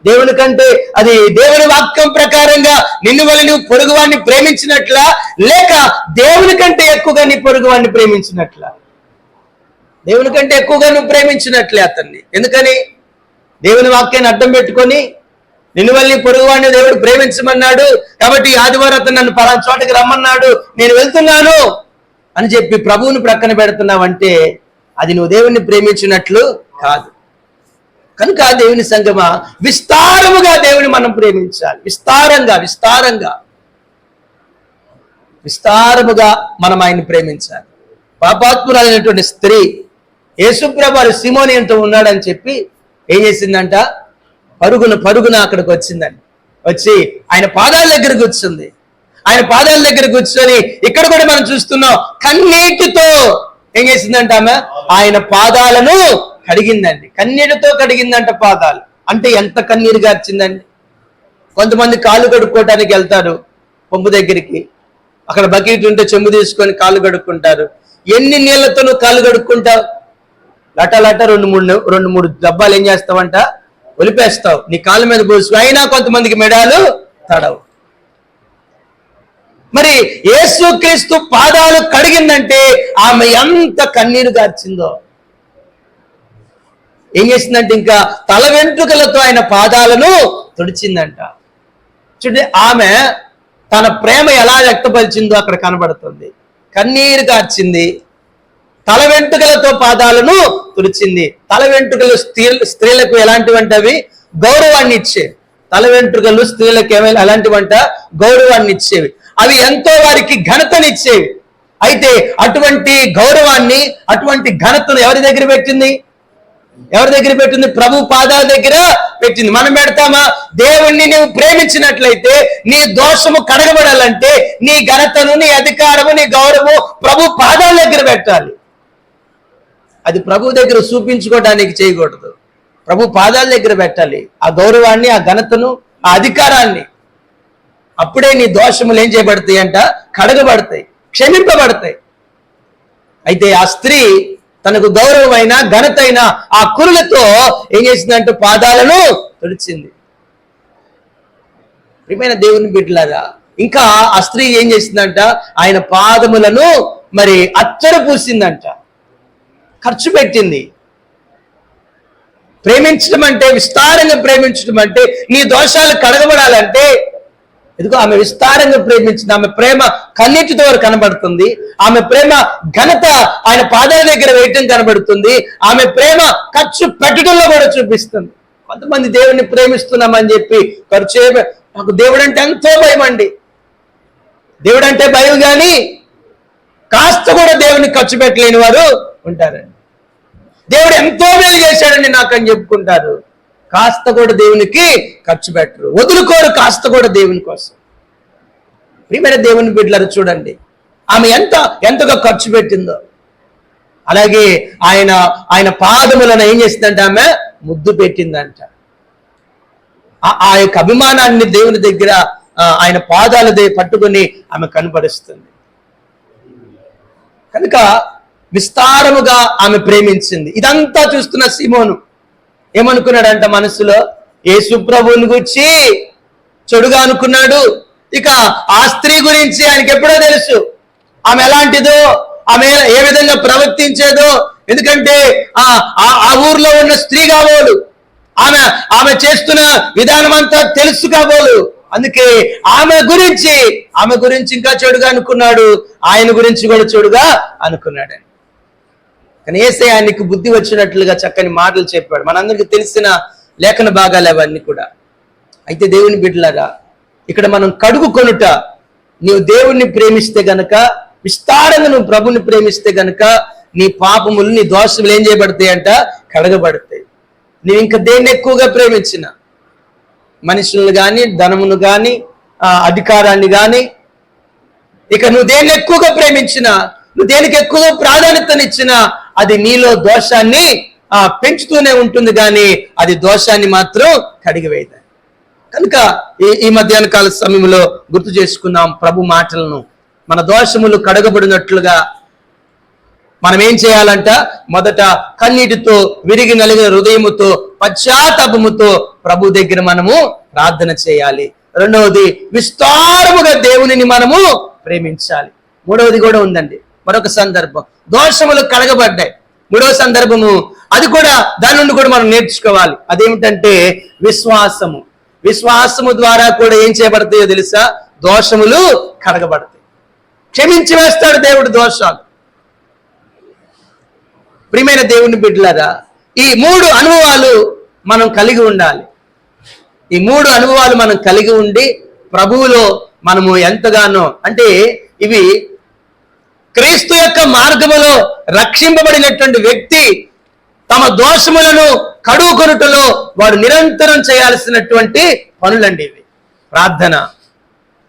A: దేవుని కంటే, అది దేవుని వాక్యం ప్రకారంగా నిన్ను వల్ల నువ్వు పొరుగువాడిని ప్రేమించినట్లా, లేక దేవుని కంటే ఎక్కువగా నీ పొరుగువాడిని ప్రేమించినట్లా? దేవుని కంటే ఎక్కువగా నువ్వు ప్రేమించినట్లే అతన్ని. ఎందుకని? దేవుని వాక్యాన్ని అడ్డం పెట్టుకొని నిన్ను వల్ల నీ పొరుగువాడిని దేవుడు ప్రేమించమన్నాడు కాబట్టి ఆదివారం అతను నన్ను పలానా చోటకి రమ్మన్నాడు, నేను వెళ్తున్నాను అని చెప్పి ప్రభువుని ప్రక్కన పెడుతున్నావంటే అది నువ్వు దేవుణ్ణి ప్రేమించినట్లు కాదు. కనుక దేవుని సంగమా, విస్తారముగా దేవుని మనం ప్రేమించాలి. విస్తారముగా మనం ఆయన్ని ప్రేమించాలి. పాపాత్మురాలైనటువంటి స్త్రీ యేసుప్రభు వారు సీమోని అంటూ ఉన్నాడని చెప్పి ఏం చేసిందంట, పరుగున అక్కడికి వచ్చిందండి. వచ్చి ఆయన పాదాల దగ్గర కూర్చుంది. ఆయన పాదాల దగ్గర కూర్చొని ఇక్కడ కూడా మనం చూస్తున్నాం, కన్నీటితో ఏం చేసిందంట ఆమె, ఆయన పాదాలను కడిగిందండి. కన్నీటితో కడిగిందంట పాదాలు. అంటే ఎంత కన్నీరు గార్చిందండి. కొంతమంది కాళ్ళు కడుక్కోవడానికి వెళ్తారు పంపు దగ్గరికి, అక్కడ బకెట్ ఉంటే చెంబు తీసుకొని కాళ్ళు కడుక్కుంటారు. ఎన్ని నీళ్లతో నువ్వు కాళ్ళు కడుక్కుంటావు? లట రెండు మూడు డబ్బాలు ఏం చేస్తావంట, ఒలిపేస్తావు, నీ కాళ్ళ మీద పోసుకు. అయినా కొంతమందికి మెడాలు తడవు. మరి యేసుక్రీస్తు పాదాలు కడిగిందంటే ఆమె ఎంత కన్నీరు గార్చిందో. ఏం చేసిందంటే ఇంకా తల వెంట్రుకలతో ఆయన పాదాలను తుడిచిందంట. చూడండి, ఆమె తన ప్రేమ ఎలా వ్యక్తపరిచిందో అక్కడ కనబడుతుంది. కన్నీరు కార్చింది, తల వెంట్రుకలతో పాదాలను తుడిచింది. తల వెంట్రుకలు స్త్రీలకు ఎలాంటివంటే అవి గౌరవాన్ని ఇచ్చేవి. తల వెంట్రుకలు స్త్రీలకు ఎలాంటివంట, గౌరవాన్ని ఇచ్చేవి. అవి ఎంతో వారికి ఘనతనిచ్చేవి. అయితే అటువంటి గౌరవాన్ని, అటువంటి ఘనతను ఎవరి దగ్గర పెట్టింది? ప్రభు పాదాల దగ్గర పెట్టింది. మనం పెడతామా? దేవుణ్ణి నువ్వు ప్రేమించినట్లయితే నీ దోషము కడగబడాలంటే నీ ఘనతను, నీ అధికారము, నీ గౌరవము ప్రభు పాదాల దగ్గర పెట్టాలి. అది ప్రభు దగ్గర చూపించుకోవడానికి చేయకూడదు. ప్రభు పాదాల దగ్గర పెట్టాలి ఆ గౌరవాన్ని, ఆ ఘనతను, ఆ అధికారాన్ని. అప్పుడే నీ దోషములు ఏం చేయబడతాయి అంట, కడగబడతాయి, క్షమింపబడతాయి. అయితే ఆ స్త్రీ తనకు గౌరవమైన, ఘనతైన ఆ కురులతో ఏం చేసిందంటే పాదాలను తుడిచింది. ప్రియమైన దేవుని బిడ్డలారా, ఇంకా ఆ స్త్రీ ఏం చేసిందంట, ఆయన పాదములను మరి అత్తరు పూసిందంట, ఖర్చు పెట్టింది. ప్రేమించడం అంటే, విస్తారంగా ప్రేమించడం అంటే, నీ దోషాలు కడగబడాలంటే ఎందుకో ఆమె విస్తారంగా ప్రేమించింది. ఆమె ప్రేమ కన్నీటితో కనబడుతుంది. ఆమె ప్రేమ ఘనత ఆయన పాదాల దగ్గర వేయటం కనబడుతుంది. ఆమె ప్రేమ ఖర్చు పెట్టడంలో కూడా చూపిస్తుంది. కొంతమంది దేవుణ్ణి ప్రేమిస్తున్నామని చెప్పి ఖర్చు, నాకు దేవుడు అంటే ఎంతో భయం అండి, దేవుడు అంటే భయం, కానీ కాస్త కూడా దేవుని ఖర్చు పెట్టలేని వారు ఉంటారండి. దేవుడు ఎంతో మేలు చేశాడండి నాకు అని చెప్పుకుంటారు, కాస్త కూడా దేవునికి ఖర్చు పెట్టరు, వదులుకోరు కాస్త కూడా దేవుని కోసం. ప్రియమైన దేవుని బిడ్డలారు, చూడండి ఆమె ఎంతగా ఖర్చు పెట్టిందో. అలాగే ఆయన పాదములను ఏం చేసిందంటే ఆమె ముద్దు పెట్టిందంట. ఆ యొక్క అభిమానాన్ని దేవుని దగ్గర ఆయన పాదాల పట్టుకుని ఆమె కనపరుస్తుంది. కనుక విస్తారముగా ఆమె ప్రేమించింది. ఇదంతా చూస్తున్న సీమోను ఏమనుకున్నాడంట మనసులో, యేసు ప్రభువుని గురించి చెడుగా అనుకున్నాడు. ఇక ఆ స్త్రీ గురించి ఆయనకి ఎప్పుడో తెలుసు, ఆమె ఎలాంటిదో, ఆమె ఏ విధంగా ప్రవర్తించేదో. ఎందుకంటే ఆ ఊర్లో ఉన్న స్త్రీ కాబోలు, ఆమె చేస్తున్న విధానం అంతా తెలుసు కాబోలు. అందుకే ఆమె గురించి ఇంకా చెడుగా అనుకున్నాడు, ఆయన గురించి కూడా చెడుగా అనుకున్నాడు. కానీ యేసయ్య నీకు బుద్ధి వచ్చినట్లుగా చక్కని మాటలు చెప్పాడు. మనందరికీ తెలిసిన లేఖన భాగాలు అవన్నీ కూడా. అయితే దేవుని బిడ్డలారా, ఇక్కడ మనం కడుగుకొనుట, నీవు దేవుణ్ణి ప్రేమిస్తే గనక, విస్తారంగా నువ్వు ప్రభుని ప్రేమిస్తే గనక నీ పాపములు, నీ దోషములు ఏం చేయబడతాయి అంట, కడగబడతాయి. నువ్వు ఇంకా దేన్ని ఎక్కువగా ప్రేమించిన, మనుషులను కానీ, ధనమును కానీ, అధికారాన్ని కానీ, ఇక నువ్వు దేన్ని ఎక్కువగా ప్రేమించినా, నువ్వు దేనికి ఎక్కువ ప్రాధాన్యతనిచ్చినా అది నీలో దోషాన్ని పెంచుతూనే ఉంటుంది, కానీ అది దోషాన్ని మాత్రం కడిగివేయదు. కనుక ఈ మధ్యాహ్న కాల సమయంలో గుర్తు చేసుకున్నాం ప్రభు మాటలను. మన దోషములు కడగబడినట్లుగా మనం ఏం చేయాలంట, మొదట కన్నీటితో, విరిగి నలిగిన హృదయముతో, పశ్చాత్తాపముతో ప్రభు దగ్గర మనము ప్రార్థన చేయాలి. రెండవది, విస్తారముగా దేవునిని మనము ప్రేమించాలి. మూడవది కూడా ఉందండి, మరొక సందర్భం, దోషములు కడగబడ్డాయి. మూడవ సందర్భము, అది కూడా దాని నుండి కూడా మనం నేర్చుకోవాలి. అదేమిటంటే విశ్వాసము ద్వారా కూడా ఏం చేయబడతాయో తెలుసా, దోషములు కడగబడతాయి. క్షమించి వేస్తాడు దేవుడు దోషాలు. ప్రియమైన దేవుని బిడ్డలారా, ఈ 3 అనుభవాలు మనం కలిగి ఉండాలి. ఈ 3 అనుభవాలు మనం కలిగి ఉండి ప్రభువులో మనము ఎంతగానో, అంటే ఇవి క్రీస్తు యొక్క మార్గములో రక్షింపబడినటువంటి వ్యక్తి తమ దోషములను కడుగుకొనుటలో వాడు నిరంతరం చేయాల్సినటువంటి పనులండి ఇవి. ప్రార్థన,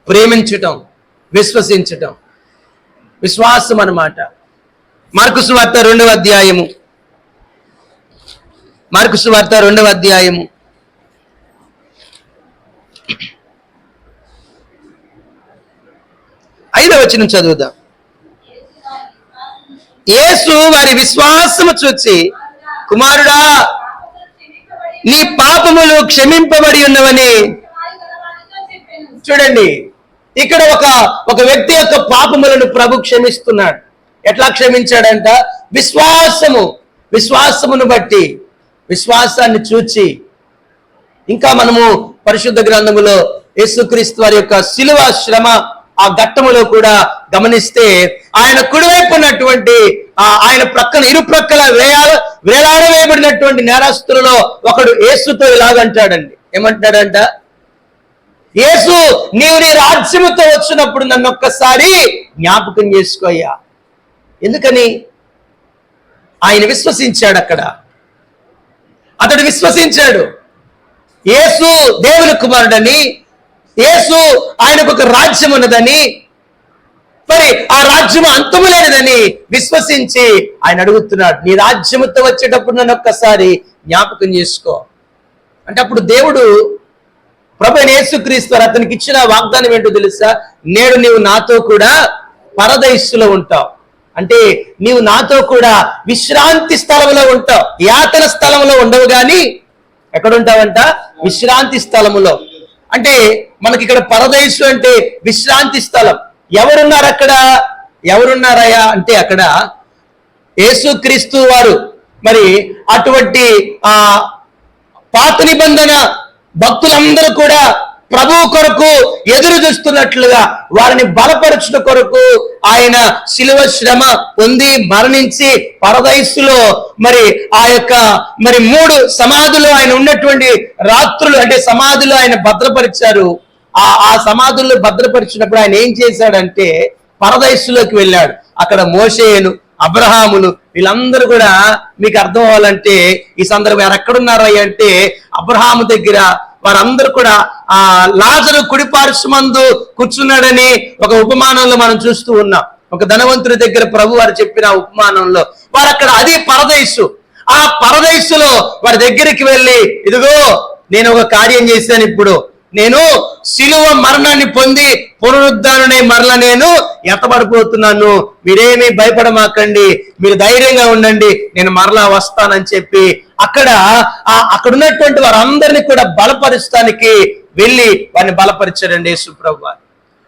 A: ప్రేమించటం, విశ్వసించటం, విశ్వాసం అన్నమాట. మార్కు సువార్త 2వ అధ్యాయము, మార్కు సువార్త 2వ అధ్యాయము 5వ వచనం చదువుదాం. యేసు వారి విశ్వాసము చూచి, కుమారుడా, నీ పాపములు క్షమింపబడి ఉన్నవని. చూడండి, ఇక్కడ ఒక వ్యక్తి యొక్క పాపములను ప్రభు క్షమిస్తున్నాడు. ఎట్లా క్షమించాడంట? విశ్వాసమును బట్టి, విశ్వాసాన్ని చూచి. ఇంకా మనము పరిశుద్ధ గ్రంథములో యేసుక్రీస్తు వారి యొక్క శిలువ శ్రమ ఆ ఘట్టములో కూడా గమనిస్తే ఆయన కుడివైపు ఉన్నటువంటి ఆయన ప్రక్కన ఇరు ప్రక్కల వేలాడవేయబడినటువంటి నేరస్తులలో ఒకడు యేసుతో ఇలాగంటాడండి. ఏమంటాడంట? యేసు, నీవు నీ రాజ్యముతో వచ్చినప్పుడు నన్ను ఒక్కసారి జ్ఞాపకం చేసుకోయ్యా. ఎందుకని? ఆయన విశ్వసించాడు. అతడు విశ్వసించాడు యేసు దేవుని కుమారుడని, యేసు ఆయనకు ఒక రాజ్యం ఉన్నదని, మరి ఆ రాజ్యము అంతము లేనిదని విశ్వసించి ఆయన అడుగుతున్నాడు, నీ రాజ్యముతో వచ్చేటప్పుడు నన్ను ఒక్కసారి జ్ఞాపకం చేసుకో అంటే. అప్పుడు దేవుడు ప్రభు యేసుక్రీస్తు అతనికి ఇచ్చిన వాగ్దానం ఏంటో తెలుసా? నేడు నీవు నాతో కూడా పరదైస్సులో ఉంటావు. అంటే నీవు నాతో కూడా విశ్రాంతి స్థలంలో ఉంటావు. యాతన స్థలంలో ఉండవు గాని ఎక్కడుంటావంట? విశ్రాంతి స్థలములో. అంటే మనకి ఇక్కడ పరదైసు అంటే విశ్రాంతి స్థలం. ఎవరున్నారు అక్కడ? ఎవరున్నారయ్యా అంటే అక్కడ యేసుక్రీస్తు వారు. మరి అటువంటి పాత నిబంధన భక్తులందరూ కూడా ప్రభువు కొరకు ఎదురు చూస్తున్నట్లుగా వారిని బలపరచుట కొరకు ఆయన శిలువ శ్రమ పొంది మరణించి పరదైసులో మరి ఆ యొక్క మరి 3 సమాధులు ఆయన ఉన్నటువంటి రాత్రులు, అంటే సమాధులు ఆయన భద్రపరిచారు. ఆ సమాధుల్లో భద్రపరిచినప్పుడు ఆయన ఏం చేశాడంటే పరదైసులోకి వెళ్ళాడు. అక్కడ మోషేను, అబ్రహాములు వీళ్ళందరూ కూడా మీకు అర్థం అవ్వాలంటే ఈ సందర్భం వారు ఎక్కడున్నారయ్య అంటే అబ్రహాము దగ్గర వారందరూ కూడా ఆ లాజరు కుడిపార్శ్వమందు కూర్చున్నాడని ఒక ఉపమానంలో మనం చూస్తూ ఉన్నాం. ఒక ధనవంతుడి దగ్గర ప్రభు వారు చెప్పిన ఉపమానంలో వారు అక్కడ అది పరదైసు. ఆ పరదైసులో వారి దగ్గరికి వెళ్ళి, ఇదిగో నేను ఒక కార్యం చేశాను, ఇప్పుడు నేను శిలువ మరణాన్ని పొంది పునరుద్ధానుడై మరల నేను ఎత్తబడిపోతున్నాను, మీరేమీ భయపడమాకండి, మీరు ధైర్యంగా ఉండండి, నేను మరలా వస్తానని చెప్పి అక్కడ ఉన్నటువంటి వారందరినీ కూడా బలపరుస్తానికి వెళ్ళి వారిని బలపరిచారండి యేసు ప్రభువు.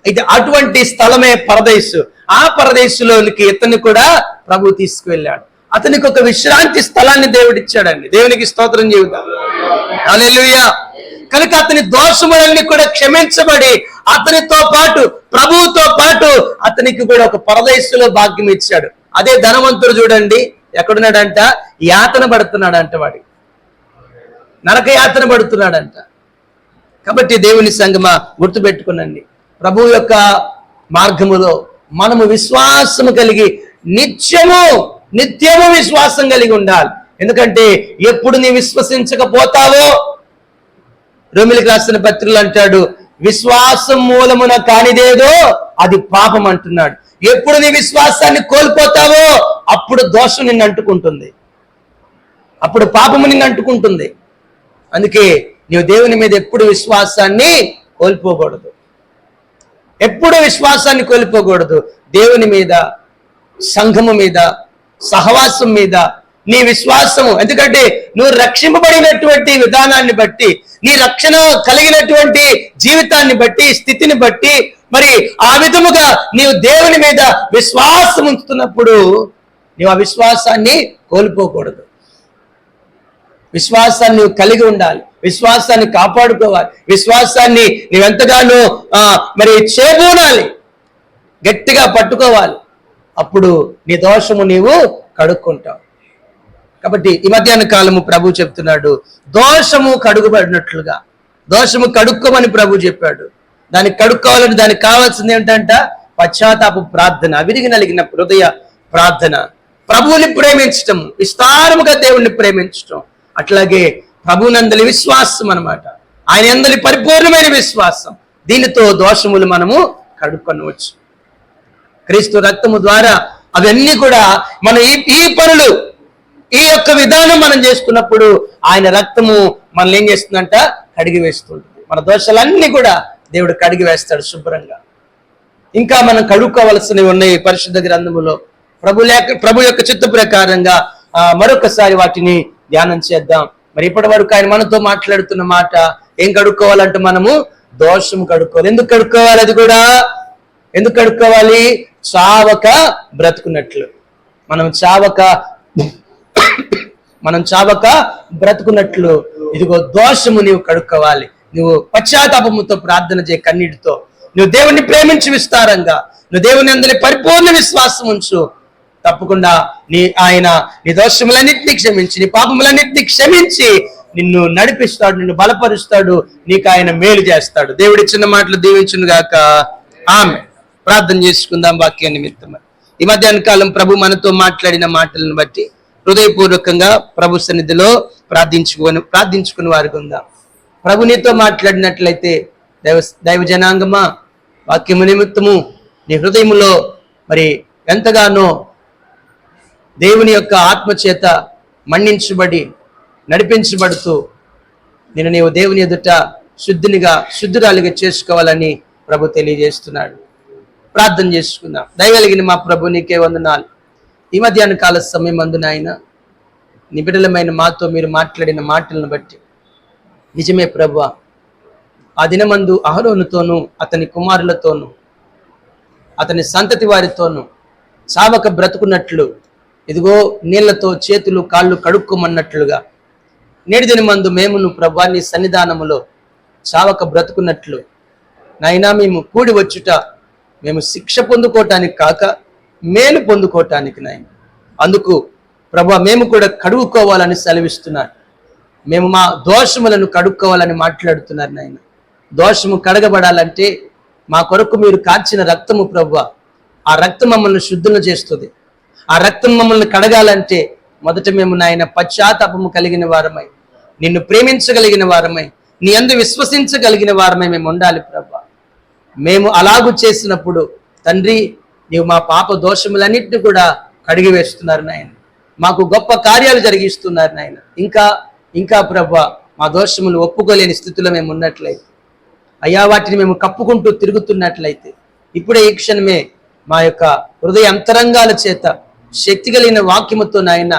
A: అయితే అటువంటి స్థలమే పరదైసు. ఆ పరదైసులోనికి ఇతన్ని కూడా ప్రభు తీసుకువెళ్ళాడు. అతనికి ఒక విశ్రాంతి స్థలాన్ని దేవుడిచ్చాడండి. దేవునికి స్తోత్రం చెబుతాం. హల్లెలూయా. కనుక అతని దోషములన్నీ కూడా క్షమించబడి అతనితో పాటు ప్రభువుతో పాటు అతనికి కూడా ఒక పరదైసులో భాగ్యం ఇచ్చాడు. అదే ధనవంతుడు చూడండి ఎక్కడున్నాడంట? యాతన పడుతున్నాడంట, వాడి నరక యాతన పడుతున్నాడంట. కాబట్టి దేవుని సంగమా గుర్తుపెట్టుకునండి, ప్రభువు యొక్క మార్గములో మనము విశ్వాసము కలిగి నిత్యము విశ్వాసం కలిగి ఉండాలి. ఎందుకంటే ఎప్పుడు నీ విశ్వసించకపోతావో, రోమిలికి రాసిన పత్రికలు అంటాడు, విశ్వాసం మూలమున కానిదేదో అది పాపం అంటున్నాడు. ఎప్పుడు నీ విశ్వాసాన్ని కోల్పోతావో అప్పుడు దోషం నిన్ను అంటుకుంటుంది, అప్పుడు పాపము నిన్ను అంటుకుంటుంది. అందుకే నీవు దేవుని మీద ఎప్పుడు విశ్వాసాన్ని కోల్పోకూడదు, ఎప్పుడు విశ్వాసాన్ని కోల్పోకూడదు. దేవుని మీద, సంఘము మీద, సహవాసం మీద నీ విశ్వాసము. ఎందుకంటే నువ్వు రక్షింపబడినటువంటి విధానాన్ని బట్టి, నీ రక్షణ కలిగినటువంటి జీవితాన్ని బట్టి, స్థితిని బట్టి, మరి ఆ విధముగా నీవు దేవుని మీద విశ్వాసం ఉంచుతున్నప్పుడు నీవు ఆ విశ్వాసాన్ని కోల్పోకూడదు. విశ్వాసాన్ని నువ్వు కలిగి ఉండాలి, విశ్వాసాన్ని కాపాడుకోవాలి, విశ్వాసాన్ని నువ్వెంతగానో మరి చేబూనాలి, గట్టిగా పట్టుకోవాలి. అప్పుడు నీ దోషము నీవు కడుక్కుంటావు. కాబట్టి ఈ మధ్యాహ్న కాలము ప్రభు చెప్తున్నాడు, దోషము కడుగుబడినట్లుగా. దోషము కడుక్కోమని ప్రభు చెప్పాడు. దానికి కడుక్కోవాలని దానికి కావాల్సింది ఏంటంట? పశ్చాత్తాప ప్రార్థన, విరిగి నలిగిన హృదయ ప్రార్థన, ప్రభువుని ప్రేమించటం, విస్తారముగా దేవుణ్ణి ప్రేమించటం. అట్లాగే ప్రభునందలి విశ్వాసం అన్నమాట, ఆయన అందరి పరిపూర్ణమైన విశ్వాసం. దీనితో దోషములు మనము కడుక్కొనవచ్చు. క్రీస్తు రక్తము ద్వారా అవన్నీ కూడా మనం ఈ పనులు, ఈ యొక్క విధానం మనం చేసుకున్నప్పుడు ఆయన రక్తము మనల్ని ఏం చేస్తుందంట? కడిగి వేస్తుంటుంది. మన దోషాలన్నీ కూడా దేవుడు కడిగి వేస్తాడు శుభ్రంగా. ఇంకా మనం కడుక్కోవలసినవి ఉన్నాయి పరిశుద్ధ గ్రంథములో. ప్రభు యొక్క చిత్త ప్రకారంగా మరొకసారి వాటిని ధ్యానం చేద్దాం. మరి ఇప్పటి వరకు ఆయన మనతో మాట్లాడుతున్న మాట ఏం కడుక్కోవాలంటే మనము దోషం కడుక్కోవాలి. ఎందుకు కడుక్కోవాలి? అది కూడా ఎందుకు కడుక్కోవాలి? చావక బ్రతుకున్నట్లు. మనం చావక బ్రతుకున్నట్లు ఇదిగో దోషము నీవు కడుక్కోవాలి. నువ్వు పశ్చాత్తాపముతో ప్రార్థన చేయ, కన్నీటితో నువ్వు దేవుణ్ణి ప్రేమించి విస్తారంగా, నువ్వు దేవుని అందరి పరిపూర్ణ విశ్వాసం ఉంచు. తప్పకుండా ఆయన నీ దోషములన్నింటినీ క్షమించి, నీ పాపములన్నింటినీ క్షమించి నిన్ను నడిపిస్తాడు, నిన్ను బలపరుస్తాడు, నీకు ఆయన మేలు చేస్తాడు. దేవుడి చిన్న మాటలు దీవించును గాక. ఆమె ప్రార్థన చేసుకుందాం వాక్య నిమిత్తం. ఈ మధ్యాహ్న కాలం ప్రభు మనతో మాట్లాడిన మాటలను బట్టి హృదయపూర్వకంగా ప్రభు సన్నిధిలో ప్రార్థించుకుని వారికి ఉందాం. ప్రభు నీతో మాట్లాడినట్లయితే దైవ జనాంగమా, వాక్యము నిమిత్తము నీ హృదయములో మరి ఎంతగానో దేవుని యొక్క ఆత్మచేత మన్నించబడి నడిపించబడుతూ నీవు దేవుని ఎదుట శుద్ధురాలిగా చేసుకోవాలని ప్రభు తెలియజేస్తున్నాడు. ప్రార్థన చేసుకుందాం. దయగలిగిన మా ప్రభు నీకే వందనాలు. ఈ మధ్యాహ్న కాల సమయం అందున ఆయన నిబిడలమైన మాతో మీరు మాట్లాడిన మాటలను బట్టి నిజమే ప్రభువా, ఆ దినమందు అహరోనుతోనూ అతని కుమారులతోనూ అతని సంతతి వారితోనూ చావక బ్రతుకున్నట్లు, ఇదిగో నీళ్లతో చేతులు కాళ్ళు కడుక్కోమన్నట్లుగా నేటి దినమందు మేమును ప్రభువా నీ సన్నిధానములో చావక బ్రతుకున్నట్లు నాయనా మేము కూడి వచ్చుట మేము శిక్ష పొందుకోవటానికి కాక మేలు పొందుకోవటానికి నాయన. అందుకు ప్రభువా మేము కూడా కడుక్కోవాలని సెలవిస్తున్నారు. మేము మా దోషములను కడుక్కోవాలని మాట్లాడుతున్నారు నాయన. దోషము కడగబడాలంటే మా కొరకు మీరు కాచిన రక్తము ప్రభువా, ఆ రక్తం మమ్మల్ని శుద్ధులను చేస్తుంది. ఆ రక్తం మమ్మల్ని కడగాలంటే మొదట మేము నాయన పశ్చాత్తాపము కలిగిన వారమై, నిన్ను ప్రేమించగలిగిన వారమై, నీ యందు విశ్వసించగలిగిన వారమై మేము ఉండాలి ప్రభువా. మేము అలాగూ చేసినప్పుడు తండ్రి నీవు మా పాప దోషములన్నింటినీ కూడా కడిగి వేస్తున్నారు నాయన. మాకు గొప్ప కార్యాలు జరిగిస్తున్నారు నాయన. ఇంకా ప్రభువా మా దోషములు ఒప్పుకోలేని స్థితిలో మేము ఉన్నట్లయితే, అయ్యా వాటిని మేము కప్పుకుంటూ తిరుగుతున్నట్లయితే ఇప్పుడే ఈ క్షణమే మా యొక్క హృదయ అంతరంగాల చేత శక్తి కలిగిన వాక్యముతో నాయన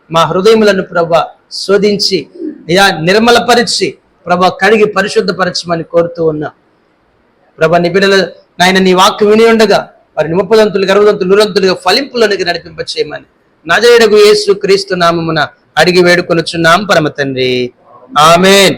A: మా హృదయములను ప్రభువా శోధించి అయ్యా నిర్మలపరిచి ప్రభువా కడిగి పరిశుద్ధపరచమని కోరుతూ ఉన్నా. ప్రభా నీ బిడ్డల నాయన నీ వాక్యం విని ఉండగా వారిని 30 60 100 ఫలింపులోనికి నడిపింపచేయమని నజరేయుడగు యేసు క్రీస్తు నామమున అడిగి వేడుకొనుచున్నాం పరమ తండ్రి. ఆమేన్.